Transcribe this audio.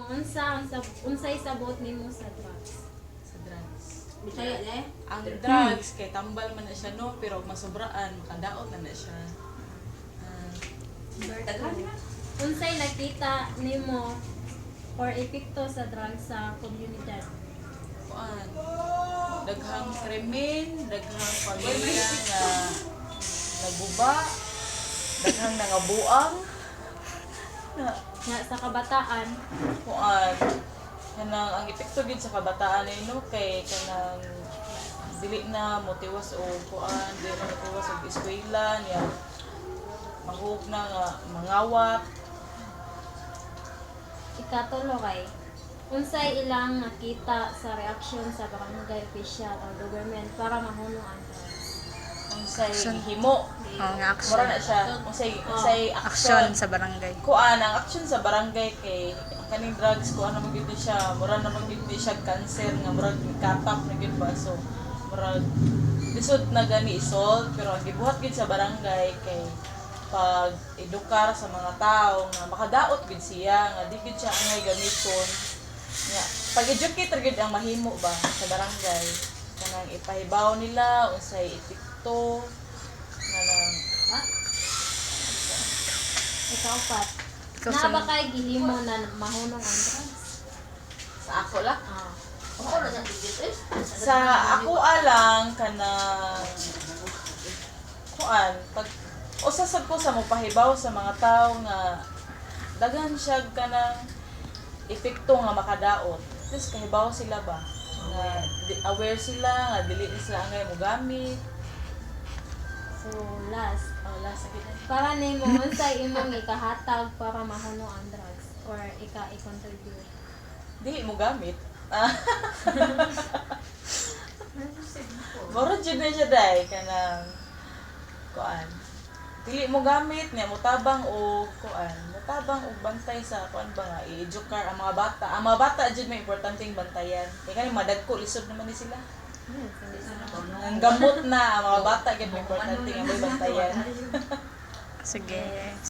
unsay sabot nimo sa drugs? Sa drugs. Bisaya na eh. Ang drugs, kay tambal man na siya no, pero masubraan, makadaot na siya. Daghan na. Unsay nakita nimo or epekto sa drugs sa komunidad? Kuan, daghang krimen, daghang pamilya nga naguba, daghang nangabuang, na Nga sa kabataan, kuan, kanang ang epekto gid sa kabataan no kay kanang dili na motiwas o kuan, dili na motiwas og eskwela niya. Mahug na nga mangawat. ikatulo kay unsay ilang nakita sa reaksyon sa barangay official o government para mahunong ang drugs? Unsay himo. Nga action. Mura na siya. Unsay Action action. sa barangay. Kuan ang action sa barangay kay ang kaning drugs kuan na magid siya, mura na magid siya cancer nga murag katap na gid ba so murag lisod na gani isol pero ang gibuhat gid sa barangay kay pag edukar sa mga tao nga makadaot gid siya nga di gid siya angay gamiton nga pag-educate ra gid ang mahimo ba sa barangay kanang ipahibaw nila unsay epekto nga Ikaapat, Ikaw na sa- ba kay gihimo na mahunong ang drugs? sa ako lang Ako na sa digit eh. sa ako alang kanang kuan pag usasad ko sa mopahibaw sa mga tao nga daghan siya kanang epekto nga makadaot tapos kahibaw sila ba nga aware sila nga dili na sila angay mo gamit So last, last sa para nimo unsay imong ikahatag para mahunong ang drugs or i-contribute? dili mo gamit Moro jud na siya dai kanang kuan. Dili mo gamit niya mutabang o kuan. Mutabang og bantay sa kuan ba nga i-educar ang mga bata. Ang mga bata jud may importanteng bantayan. Kay kani madagko lisod naman ni sila. Ang gamot na ang mga bata gid may importante nga may bantayan. Sige.